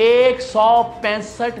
165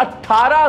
18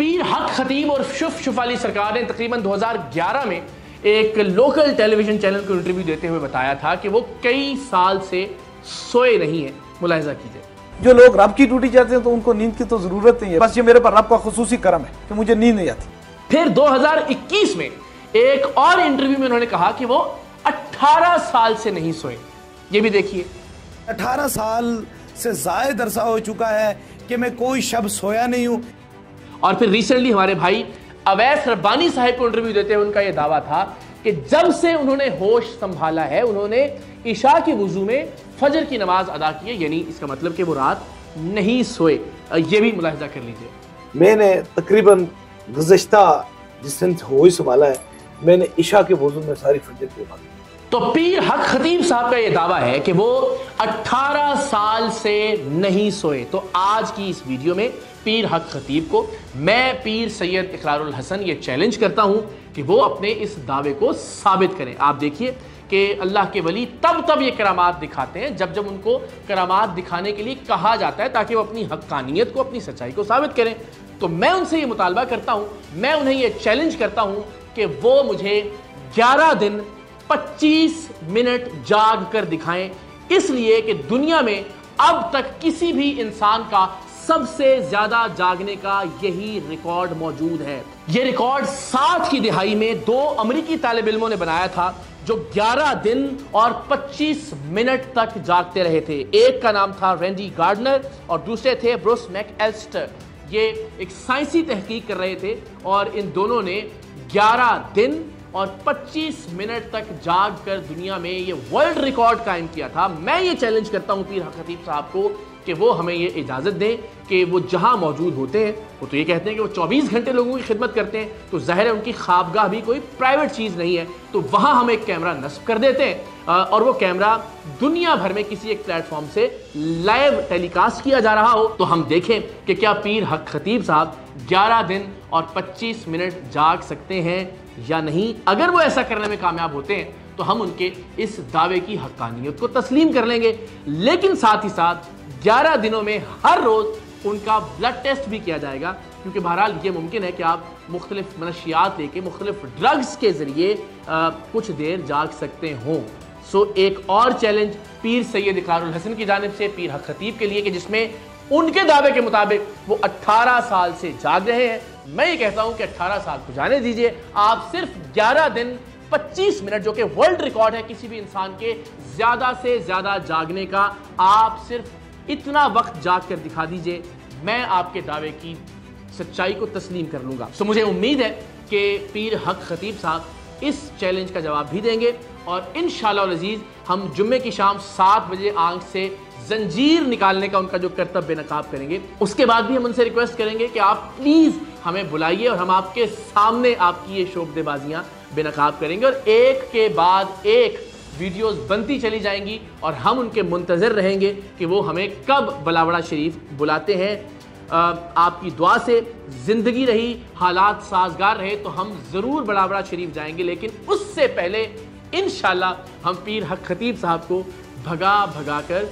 پیر حق خطیب اور شف علی سرکار نے تقریباً 2011 میں ایک لوکل ٹیلی ویژن چینل کو انٹرویو دیتے ہوئے بتایا تھا کہ وہ کئی سال سے سوئے نہیں ہیں. ملاحظہ کیجئے. جو لوگ رب کی ڈیوٹی جاتے ہیں تو ان کو نیند کی تو ضرورت نہیں ہے، بس یہ میرے پر رب کا خصوصی کرم ہے کہ مجھے نیند نہیں آتی. پھر 2021 میں ایک اور انٹرویو میں انہوں نے کہا کہ وہ 18 سال سے نہیں سوئے. یہ بھی دیکھیے. 18 سال سے زائد عرصہ ہو چکا ہے کہ میں کوئی شب سویا نہیں ہوں. اور پھر ریسنٹلی ہمارے بھائی اویس ربانی صاحب کو انٹرویو دیتے ہوئے ان کا یہ دعویٰ تھا کہ جب سے انہوں نے ہوش سنبھالا ہے انہوں نے عشاء کی وضو میں فجر کی نماز ادا کی ہے، یعنی اس کا مطلب کہ وہ رات نہیں سوئے. یہ بھی ملاحظہ کر لیجئے. میں نے تقریباً گزشتہ جس دن ہوش سنبھالا ہے میں نے عشاء کے وضو میں ساری فجر کی نماز. تو پیر حق خطیب صاحب کا یہ دعویٰ ہے کہ وہ 18 سال سے نہیں سوئے. تو آج کی اس ویڈیو میں پیر حق خطیب کو میں پیر سید اقرار الحسن یہ چیلنج کرتا ہوں کہ وہ اپنے اس دعوے کو ثابت کریں. آپ دیکھیے کہ اللہ کے ولی تب یہ کرامات دکھاتے ہیں جب ان کو کرامات دکھانے کے لیے کہا جاتا ہے تاکہ وہ اپنی حقانیت کو، اپنی سچائی کو ثابت کریں. تو میں ان سے یہ مطالبہ کرتا ہوں، میں انہیں یہ چیلنج کرتا ہوں کہ وہ مجھے 11 دن 25 منٹ جاگ کر دکھائیں، اس لیے کہ دنیا میں اب تک کسی بھی انسان کا سب سے زیادہ جاگنے کا یہی ریکارڈ موجود ہے. یہ ریکارڈ 60 کی دہائی میں 2 امریکی طالب علموں نے بنایا تھا جو 11 دن اور 25 منٹ تک جاگتے رہے تھے. ایک کا نام تھا رینڈی گارڈنر اور دوسرے تھے بروس میک ایلسٹر. یہ ایک سائنسی تحقیق کر رہے تھے اور ان دونوں نے 11 دن اور 25 منٹ تک جاگ کر دنیا میں یہ ورلڈ ریکارڈ قائم کیا تھا. میں یہ چیلنج کرتا ہوں پیر حق خطیب صاحب کو کہ وہ ہمیں یہ اجازت دیں کہ وہ جہاں موجود ہوتے ہیں، وہ تو یہ کہتے ہیں کہ وہ 24 گھنٹے لوگوں کی خدمت کرتے ہیں، تو ظاہر ہے ان کی خوابگاہ بھی کوئی پرائیویٹ چیز نہیں ہے، تو وہاں ہم ایک کیمرہ نصب کر دیتے ہیں اور وہ کیمرہ دنیا بھر میں کسی ایک پلیٹ فارم سے لائیو ٹیلی کاسٹ کیا جا رہا ہو تو ہم دیکھیں کہ کیا پیر حق خطیب صاحب 11 دن اور 25 منٹ جاگ سکتے ہیں یا نہیں. اگر وہ ایسا کرنے میں کامیاب ہوتے ہیں تو ہم ان کے اس دعوے کی حقانیت کو تسلیم کر لیں گے، لیکن ساتھ ہی ساتھ 11 دنوں میں ہر روز ان کا بلڈ ٹیسٹ بھی کیا جائے گا، کیونکہ بہرحال یہ ممکن ہے کہ آپ مختلف منشیات لے کے مختلف ڈرگز کے ذریعے کچھ دیر جاگ سکتے ہوں. سو ایک اور چیلنج پیر سید اقرار الحسن کی جانب سے پیر حق خطیب کے لیے کہ جس میں ان کے دعوے کے مطابق وہ 18 سال سے جاگ رہے ہیں. میں یہ کہتا ہوں کہ 18 سال کو جانے دیجئے، آپ صرف 11 دن 25 منٹ جو کہ ورلڈ ریکارڈ ہے کسی بھی انسان کے زیادہ سے زیادہ جاگنے کا، آپ صرف اتنا وقت جاگ کر دکھا دیجئے، میں آپ کے دعوے کی سچائی کو تسلیم کر لوں گا. سو مجھے امید ہے کہ پیر حق خطیب صاحب اس چیلنج کا جواب بھی دیں گے اور انشاءاللہ العزیز ہم جمعے کی شام 7 بجے آنکھ سے زنجیر نکالنے کا ان کا جو کرتب بے نقاب کریں گے. اس کے بعد بھی ہم ان سے ریکویسٹ کریں گے کہ آپ پلیز ہمیں بلائیے اور ہم آپ کے سامنے آپ کی یہ شعبدے بازیاں بے نقاب کریں گے اور ایک کے بعد ایک ویڈیوز بنتی چلی جائیں گی اور ہم ان کے منتظر رہیں گے کہ وہ ہمیں کب بلاوڑا شریف بلاتے ہیں. آپ کی دعا سے زندگی رہی، حالات سازگار رہے تو ہم ضرور بلاوڑا شریف جائیں گے، لیکن اس سے پہلے انشاءاللہ ہم پیر حق خطیب صاحب کو بھگا کر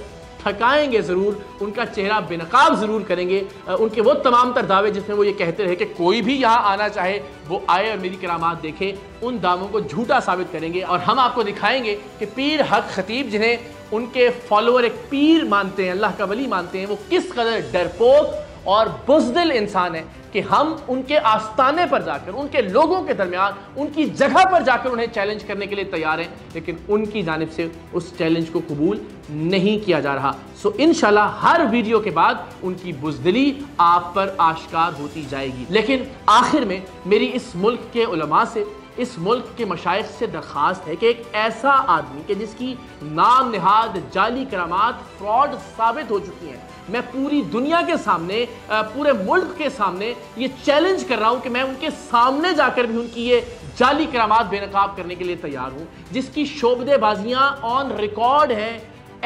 تھکائیں گے ضرور، ان کا چہرہ بے نقاب ضرور کریں گے. ان کے وہ تمام تر دعوے جس میں وہ یہ کہتے رہے کہ کوئی بھی یہاں آنا چاہے وہ آئے اور میری کرامات دیکھے، ان دعووں کو جھوٹا ثابت کریں گے اور ہم آپ کو دکھائیں گے کہ پیر حق خطیب جنہیں ان کے فالوور ایک پیر مانتے ہیں، اللہ کا ولی مانتے ہیں، وہ کس قدر ڈرپوک اور بزدل انسان ہے کہ ہم ان کے آستانے پر جا کر، ان کے لوگوں کے درمیان، ان کی جگہ پر جا کر انہیں چیلنج کرنے کے لیے تیار ہیں، لیکن ان کی جانب سے اس چیلنج کو قبول نہیں کیا جا رہا. سو انشاءاللہ ہر ویڈیو کے بعد ان کی بزدلی آپ پر آشکار ہوتی جائے گی. لیکن آخر میں میری اس ملک کے علماء سے، اس ملک کے مشائخ سے درخواست ہے کہ ایک ایسا آدمی کہ جس کی نام نہاد جعلی کرامات فراڈ ثابت ہو چکی ہیں، میں پوری دنیا کے سامنے، پورے ملک کے سامنے یہ چیلنج کر رہا ہوں کہ میں ان کے سامنے جا کر بھی ان کی یہ جعلی کرامات بے نقاب کرنے کے لیے تیار ہوں، جس کی شعبدے بازیاں آن ریکارڈ ہیں.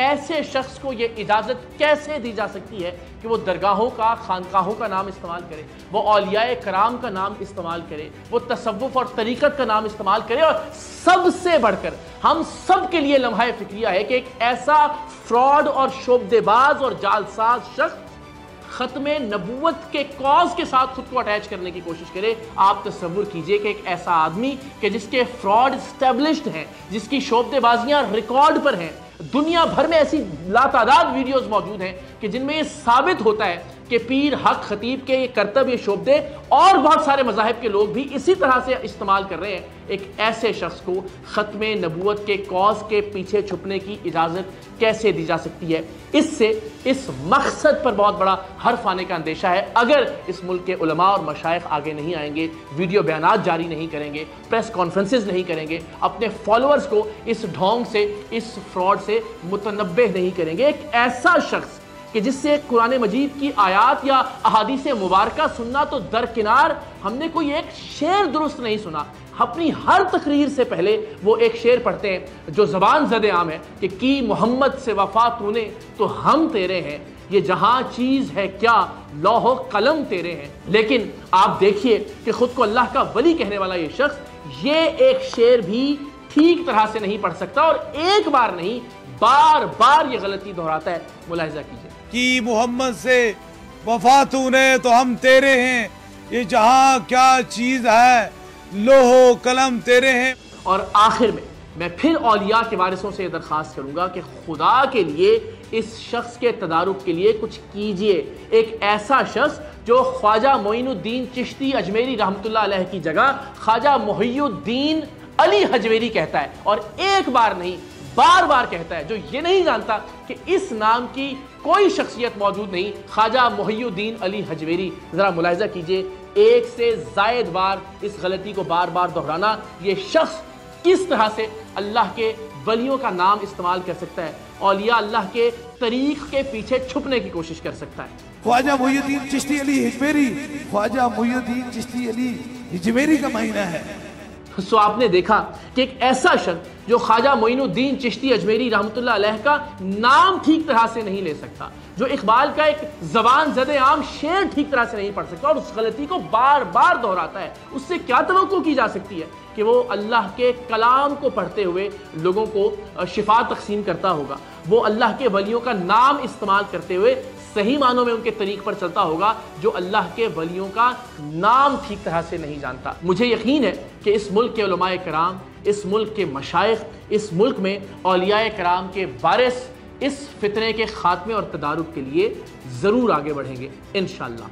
ایسے شخص کو یہ اجازت کیسے دی جا سکتی ہے کہ وہ درگاہوں کا، خانقاہوں کا نام استعمال کرے، وہ اولیاء کرام کا نام استعمال کرے، وہ تصوف اور طریقت کا نام استعمال کرے، اور سب سے بڑھ کر ہم سب کے لیے لمحہ فکریہ ہے کہ ایک ایسا فراڈ اور شعبدے باز اور جعلساز شخص ختم نبوت کے کاز کے ساتھ خود کو اٹیچ کرنے کی کوشش کرے. آپ تصور کیجئے کہ ایک ایسا آدمی کہ جس کے فراڈ اسٹیبلشڈ ہیں, جس کی شعبدے بازیاں ریکارڈ پر ہیں, دنیا بھر میں ایسی لاتعداد ویڈیوز موجود ہیں کہ جن میں یہ ثابت ہوتا ہے کہ پیر حق خطیب کے یہ کرتب, یہ شعبدے اور بہت سارے مذاہب کے لوگ بھی اسی طرح سے استعمال کر رہے ہیں. ایک ایسے شخص کو ختم نبوت کے کاز کے پیچھے چھپنے کی اجازت کیسے دی جا سکتی ہے؟ اس سے اس مقصد پر بہت بڑا حرف آنے کا اندیشہ ہے. اگر اس ملک کے علماء اور مشائخ آگے نہیں آئیں گے, ویڈیو بیانات جاری نہیں کریں گے, پریس کانفرنسز نہیں کریں گے, اپنے فالوورز کو اس ڈھونگ سے, اس فراڈ سے متنبہ نہیں کریں گے. ایک ایسا شخص کہ جس سے قرآن مجید کی آیات یا احادیث مبارکہ سننا تو درکنار, ہم نے کوئی ایک شعر درست نہیں سنا. اپنی ہر تقریر سے پہلے وہ ایک شعر پڑھتے ہیں جو زبان زد عام ہے کہ کی محمد سے وفا تو نے تو ہم تیرے ہیں, یہ جہاں چیز ہے کیا لوح و قلم تیرے ہیں. لیکن آپ دیکھیے کہ خود کو اللہ کا ولی کہنے والا یہ شخص یہ ایک شعر بھی ٹھیک طرح سے نہیں پڑھ سکتا, اور ایک بار نہیں بار بار یہ غلطی دہراتا ہے. ملاحظہ کیجیے. کی محمد سے وفا تو نے تو ہم تیرے ہیں, یہ جہاں کیا چیز ہے لوح و قلم تیرے ہیں. اور آخر میں پھر اولیاء کے وارثوں سے یہ درخواست کروں گا کہ خدا کے لیے اس شخص کے تدارک کے لیے کچھ کیجئے. ایک ایسا شخص جو خواجہ معین الدین چشتی اجمیری رحمۃ اللہ علیہ کی جگہ خواجہ محی الدین علی حجویری کہتا ہے, اور ایک بار نہیں بار بار کہتا ہے, جو یہ نہیں جانتا کہ اس نام کی کوئی شخصیت موجود نہیں, خواجہ محی الدین علی حجویری. ذرا ملاحظہ کیجئے, ایک سے زائد بار اس غلطی کو بار بار دہرانا. یہ شخص کس طرح سے اللہ کے ولیوں کا نام استعمال کر سکتا ہے, اولیاء اللہ کے طریق کے پیچھے چھپنے کی کوشش کر سکتا ہے. خواجہ محی الدین چشتی علی حجویری, خواجہ محی الدین چشتی علی حجویری کا معنی ہے. سو آپ نے دیکھا کہ ایک ایسا شخص جو خواجہ معین الدین چشتی اجمیری رحمۃ اللہ علیہ کا نام ٹھیک طرح سے نہیں لے سکتا, جو اقبال کا ایک زبان زد عام شعر ٹھیک طرح سے نہیں پڑھ سکتا اور اس غلطی کو بار بار دہراتا ہے, اس سے کیا توقع کی جا سکتی ہے کہ وہ اللہ کے کلام کو پڑھتے ہوئے لوگوں کو شفا تقسیم کرتا ہوگا, وہ اللہ کے ولیوں کا نام استعمال کرتے ہوئے صحیح معنوں میں ان کے طریق پر چلتا ہوگا, جو اللہ کے ولیوں کا نام ٹھیک طرح سے نہیں جانتا. مجھے یقین ہے کہ اس ملک کے علماء کرام, اس ملک کے مشائخ, اس ملک میں اولیاء کرام کے وارث اس فتنے کے خاتمے اور تدارک کے لیے ضرور آگے بڑھیں گے انشاءاللہ.